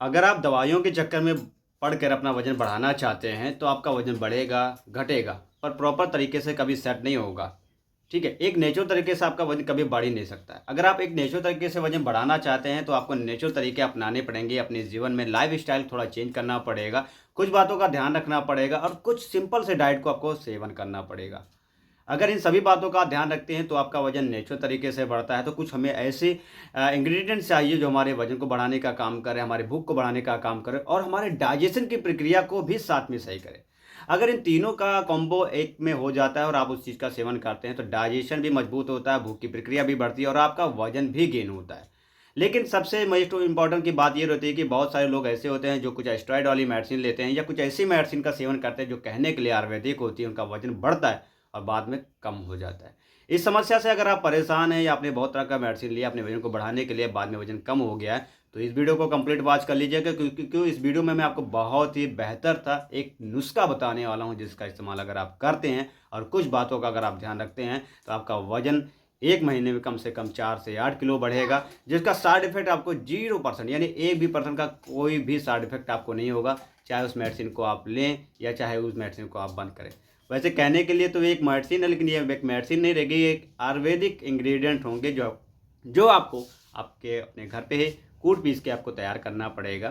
अगर आप दवाइयों के चक्कर में पड़कर अपना वज़न बढ़ाना चाहते हैं, तो आपका वज़न बढ़ेगा, घटेगा, पर प्रॉपर तरीके से कभी सेट नहीं होगा। ठीक है? एक नेचुरल तरीके से आपका वज़न कभी बढ़ ही नहीं सकता है। अगर आप एक नेचुरल तरीके से वज़न बढ़ाना चाहते हैं, तो आपको नेचुरल तरीके अपनाने पड़ेंगे। अपने जीवन में लाइफ़स्टाइल थोड़ा चेंज करना पड़ेगा, कुछ बातों का ध्यान रखना पड़ेगा और कुछ सिंपल से डाइट को आपको सेवन करना पड़ेगा। अगर इन सभी बातों का ध्यान रखते हैं तो आपका वज़न नेचुरल तरीके से बढ़ता है। तो कुछ हमें ऐसे इंग्रीडिएंट्स चाहिए जो हमारे वज़न को बढ़ाने का काम करे, हमारी भूख को बढ़ाने का काम करे और हमारे डाइजेशन की प्रक्रिया को भी साथ में सही करे। अगर इन तीनों का कॉम्बो एक में हो जाता है और आप उस चीज़ का सेवन करते हैं तो डाइजेशन भी मजबूत होता है, भूख की प्रक्रिया भी बढ़ती है और आपका वज़न भी गेन होता है। लेकिन सबसे मोस्ट इम्पोर्टेंट की बात ये रहती है कि बहुत सारे लोग ऐसे होते हैं जो कुछ स्टेरॉइड वाली मेडिसिन लेते हैं या कुछ ऐसी मेडिसिन का सेवन करते हैं जो कहने के लिए आयुर्वेदिक होती है, उनका वज़न बढ़ता है और बाद में कम हो जाता है। इस समस्या से अगर आप परेशान हैं या आपने बहुत तरह का मेडिसिन लिया अपने वज़न को बढ़ाने के लिए, बाद में वज़न कम हो गया है, तो इस वीडियो को कंप्लीट वॉच कर लीजिएगा क्योंकि इस वीडियो में मैं आपको बहुत ही बेहतर सा एक नुस्खा बताने वाला हूँ जिसका इस्तेमाल अगर आप करते हैं और कुछ बातों का अगर आप ध्यान रखते हैं, तो आपका वज़न 1 महीने में कम से कम 4 से 8 किलो बढ़ेगा, जिसका साइड इफ़ेक्ट आपको 0% यानी 1 भी परसेंट का कोई भी साइड इफ़ेक्ट आपको नहीं होगा, चाहे उस मेडिसिन को आप लें या चाहे उस मेडिसिन को आप बंद करें। वैसे कहने के लिए तो एक मेडिसिन है, लेकिन ये एक मेडिसिन नहीं रहेगी, ये एक आयुर्वेदिक इंग्रेडिएंट होंगे जो आपको आपके अपने घर पे ही कूट-पीस के आपको तैयार करना पड़ेगा।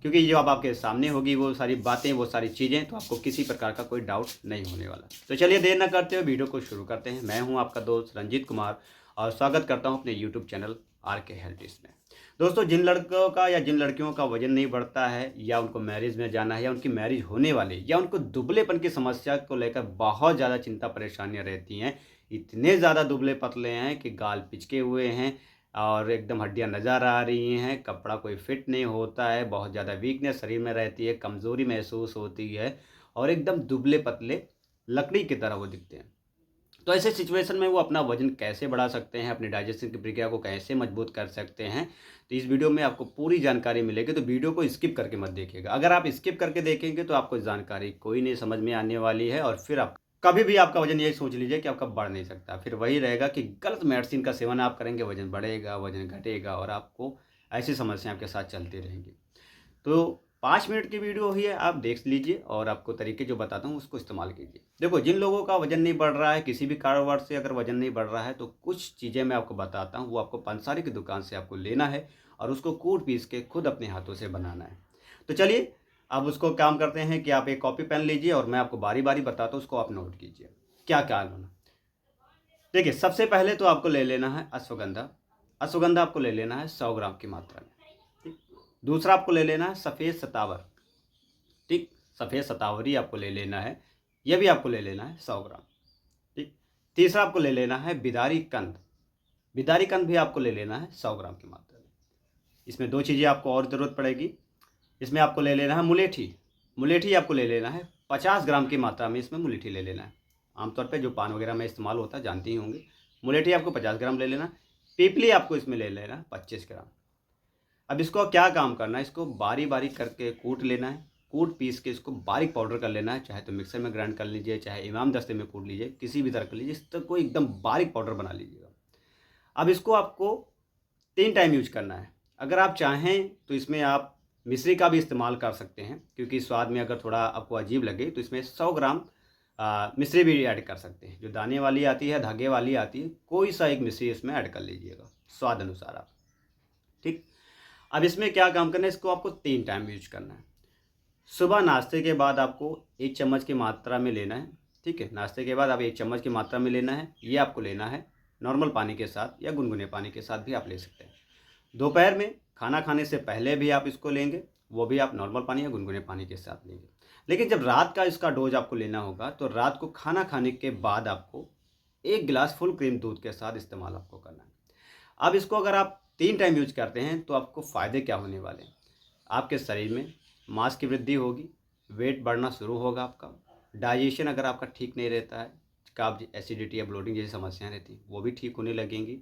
क्योंकि जो अब आपके सामने होगी वो सारी बातें, वो सारी चीज़ें, तो आपको किसी प्रकार का कोई डाउट नहीं होने वाला। तो चलिए देर ना करते हुए वीडियो को शुरू करते हैं। मैं हूँ आपका दोस्त रंजीत कुमार और स्वागत करता हूँ अपने यूट्यूब चैनल आर के हेल्थ में। दोस्तों, जिन लड़कों का या जिन लड़कियों का वज़न नहीं बढ़ता है या उनको मैरिज में जाना है या उनकी मैरिज होने वाली या उनको दुबलेपन की समस्या को लेकर बहुत ज़्यादा चिंता परेशानियाँ रहती हैं, इतने ज़्यादा दुबले-पतले हैं कि गाल पिचके हुए हैं और एकदम हड्डियाँ नज़र आ रही हैं, कपड़ा कोई फिट नहीं होता है, बहुत ज़्यादा वीकनेस शरीर में रहती है, कमज़ोरी महसूस होती है और एकदम दुबले-पतले लकड़ी की तरह वो दिखते हैं। तो ऐसे सिचुएशन में वो अपना वज़न कैसे बढ़ा सकते हैं, अपनी डाइजेशन की प्रक्रिया को कैसे मजबूत कर सकते हैं, तो इस वीडियो में आपको पूरी जानकारी मिलेगी। तो वीडियो को स्किप करके मत देखिएगा। अगर आप स्किप करके देखेंगे तो आपको जानकारी कोई नहीं समझ में आने वाली है और फिर आप कभी भी आपका वज़न ये सोच लीजिए कि आपका बढ़ नहीं सकता। फिर वही रहेगा कि गलत मेडिसिन का सेवन आप करेंगे, वज़न बढ़ेगा, वज़न घटेगा और आपको ऐसी समस्याएँ आपके साथ चलती रहेंगी। तो 5 मिनट की वीडियो ही है, आप देख लीजिए और आपको तरीके जो बताता हूँ उसको इस्तेमाल कीजिए। देखो, जिन लोगों का वज़न नहीं बढ़ रहा है, किसी भी कारणवश से अगर वज़न नहीं बढ़ रहा है, तो कुछ चीज़ें मैं आपको बताता हूँ, वो आपको पंसारी की दुकान से आपको लेना है और उसको कूट-पीस के खुद अपने हाथों से बनाना है। तो चलिए, अब उसको काम करते हैं कि आप एक कॉपी पेन लीजिए और मैं आपको बारी-बारी बताता हूँ, उसको आप नोट कीजिए। क्या-क्या लेना? देखिए, सबसे पहले तो आपको ले लेना है अश्वगंधा। अश्वगंधा आपको ले लेना है 100 ग्राम की मात्रा में। ठीक? दूसरा आपको ले लेना है सफ़ेद सतावर। ठीक, सफ़ेद सतावरी आपको ले लेना है, ये भी आपको ले लेना है 100 ग्राम। ठीक, तीसरा आपको ले लेना है बिदारी कंद। बिदारी कंद भी आपको ले लेना है 100 ग्राम की मात्रा में। इसमें 2 चीज़ें आपको और ज़रूरत पड़ेगी। इसमें आपको ले लेना है मुलेठी। मुलेठी आपको ले लेना है 50 ग्राम की मात्रा में, इसमें मुलेठी ले लेना है। आमतौर पे जो पान वगैरह में इस्तेमाल होता है जानती ही होंगी। मुलेठी आपको 50 ग्राम ले लेना है। पीपली आपको इसमें ले लेना है 25 ग्राम। अब इसको क्या काम करना है, इसको बारीक-बारीक करके कूट लेना है। कूट पीस के इसको बारीक पाउडर कर लेना है, चाहे तो मिक्सर में ग्राइंड कर लीजिए, चाहे इमाम दस्ते में कूट लीजिए, किसी भी तरह कर लीजिए, इस तक को एकदम बारीक पाउडर बना लीजिएगा। अब इसको आपको 3 टाइम यूज़ करना है। अगर आप चाहें तो इसमें आप मिश्री का भी इस्तेमाल कर सकते हैं, क्योंकि स्वाद में अगर थोड़ा आपको अजीब लगे तो इसमें 100 ग्राम मिश्री भी ऐड कर सकते हैं। जो दाने वाली आती है, धागे वाली आती है, कोई सा एक मिश्री इसमें ऐड कर लीजिएगा, स्वाद अनुसार आप। ठीक? अब इसमें क्या काम करना है, इसको आपको 3 टाइम यूज करना है। सुबह नाश्ते के बाद आपको 1 चम्मच की मात्रा में लेना है। ठीक है, नाश्ते के बाद आप 1 चम्मच की मात्रा में लेना है। ये आपको लेना है नॉर्मल पानी के साथ या गुनगुने पानी के साथ भी आप ले सकते हैं। दोपहर में खाना खाने से पहले भी आप इसको लेंगे, वो भी आप नॉर्मल पानी या गुनगुने पानी के साथ लेंगे। लेकिन जब रात का इसका डोज आपको लेना होगा तो रात को खाना खाने के बाद आपको 1 गिलास फुल क्रीम दूध के साथ इस्तेमाल आपको करना है। अब इसको अगर आप 3 टाइम यूज करते हैं तो आपको फ़ायदे क्या होने वाले हैं? आपके शरीर में मांस की वृद्धि होगी, वेट बढ़ना शुरू होगा आपका, डाइजेशन अगर आपका ठीक नहीं रहता है, कब्ज, एसिडिटी या ब्लोटिंग जैसी समस्याएं रहती हैं, वो भी ठीक होने लगेंगी।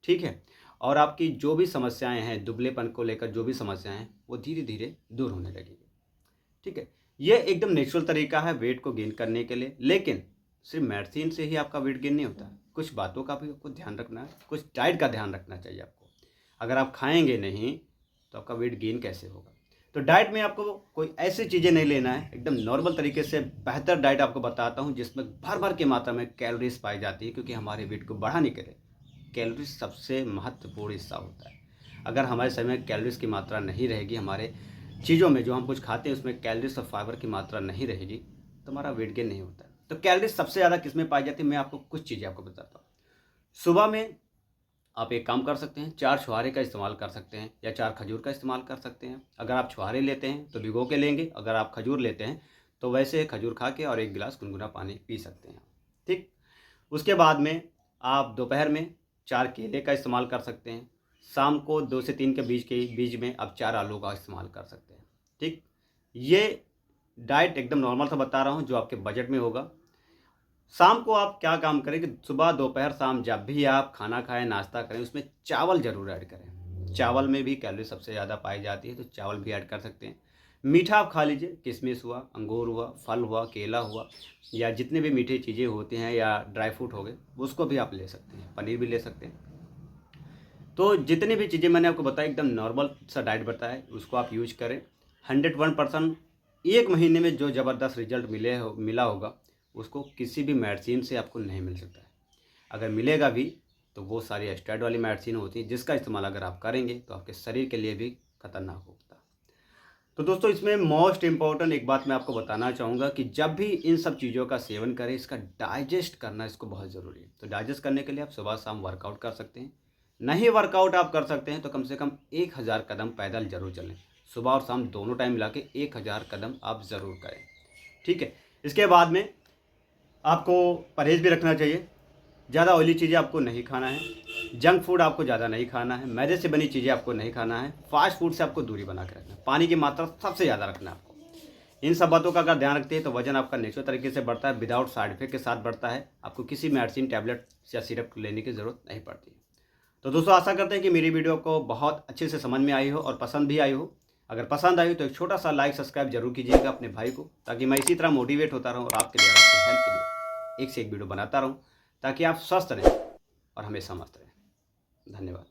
ठीक है? और आपकी जो भी समस्याएं हैं, दुबलेपन को लेकर जो भी समस्याएं हैं, वो धीरे-धीरे दूर होने लगेंगी। ठीक है? ये एकदम नेचुरल तरीका है वेट को गेन करने के लिए, लेकिन सिर्फ मेडिसिन से ही आपका वेट गेन नहीं होता। कुछ बातों का भी आपको ध्यान रखना है, कुछ डाइट का ध्यान रखना चाहिए आपको। अगर आप खाएँगे नहीं, तो आपका वेट गेन कैसे होगा? तो डाइट में आपको कोई ऐसी चीज़ें नहीं लेना है, एकदम नॉर्मल तरीके से बेहतर डाइट आपको बताता हूँ जिसमें भर भर की मात्रा में कैलोरीज पाई जाती है, क्योंकि हमारे वेट को बढ़ाने के लिए कैलोरीज सबसे महत्वपूर्ण हिस्सा होता है। अगर हमारे शरीर में कैलोरीज की मात्रा नहीं रहेगी, हमारे चीज़ों में जो हम कुछ खाते हैं उसमें कैलोरीज और फाइबर की मात्रा नहीं रहेगी, तो हमारा वेट गेन नहीं होता है। तो कैलोरीज सबसे ज़्यादा किस में पाई जाती है, मैं आपको कुछ चीज़ें आपको बताता हूँ। सुबह में आप एक काम कर सकते हैं, 4 छुहारे का इस्तेमाल कर सकते हैं या 4 खजूर का इस्तेमाल कर सकते हैं। अगर आप छुहारे लेते हैं तो भिगो के लेंगे, अगर आप खजूर लेते हैं तो वैसे खजूर खा के और 1 गिलास गुनगुना पानी पी सकते हैं, ठीक। उसके बाद में आप दोपहर में 4 केले का इस्तेमाल कर सकते हैं। शाम को 2 से 3 के बीच में आप 4 आलू का इस्तेमाल कर सकते हैं, ठीक। ये डाइट एकदम नॉर्मल सा बता रहा हूँ जो आपके बजट में होगा। शाम को आप क्या काम करें कि सुबह दोपहर शाम जब भी आप खाना खाएं, नाश्ता करें, उसमें चावल ज़रूर ऐड करें। चावल में भी कैलोरी सबसे ज़्यादा पाई जाती है, तो चावल भी ऐड कर सकते हैं। मीठा आप खा लीजिए, किशमिश हुआ, अंगूर हुआ, फल हुआ, केला हुआ, या जितने भी मीठी चीज़ें होती हैं या ड्राई फ्रूट हो गए, उसको भी आप ले सकते हैं। पनीर भी ले सकते हैं। तो जितनी भी चीज़ें मैंने आपको बताई एकदम नॉर्मल सा डाइट बताया, उसको आप यूज करें। 101% 1 महीने में जो ज़बरदस्त रिजल्ट मिला होगा, उसको किसी भी मेडिसिन से आपको नहीं मिल सकता है। अगर मिलेगा भी तो वो सारी एस्टेरॉयड वाली मेडिसिन होती है, जिसका इस्तेमाल अगर आप करेंगे तो आपके शरीर के लिए भी खतरनाक होता है। तो दोस्तों, इसमें मोस्ट इम्पॉर्टेंट एक बात मैं आपको बताना चाहूँगा कि जब भी इन सब चीज़ों का सेवन करें, इसका डाइजेस्ट करना इसको बहुत ज़रूरी है। तो डाइजेस्ट करने के लिए आप सुबह शाम वर्कआउट कर सकते हैं। नहीं वर्कआउट आप कर सकते हैं तो कम से कम 1000 कदम पैदल ज़रूर चलें। सुबह और शाम दोनों टाइम मिला के 1000 कदम आप ज़रूर करें, ठीक है। इसके बाद में आपको परहेज़ भी रखना चाहिए। ज़्यादा ऑयली चीज़ें आपको नहीं खाना है, जंक फूड आपको ज़्यादा नहीं खाना है, मैदे से बनी चीज़ें आपको नहीं खाना है, फास्ट फूड से आपको दूरी बना के रखना है, पानी की मात्रा सबसे ज़्यादा रखना है आपको। इन सब बातों का अगर ध्यान रखते हैं तो वजन आपका नेचुरल तरीके से बढ़ता है, विदाउट साइड इफेक्ट के साथ बढ़ता है। आपको किसी मेडिसिन, टैबलेट या सिरप लेने की ज़रूरत नहीं पड़ती। तो दोस्तों, आशा करते हैं कि मेरी वीडियो को बहुत अच्छे से समझ में आई हो और पसंद भी आई हो। अगर पसंद आई हो तो एक छोटा सा लाइक, सब्सक्राइब जरूर कीजिएगा अपने भाई को, ताकि मैं इसी तरह मोटिवेट होता रहूँ और आपके लिए, आपकी हेल्थ के लिए एक से एक वीडियो बनाता रहूँ, ताकि आप स्वस्थ रहें और हमेशा मस्त रहें। धन्यवाद।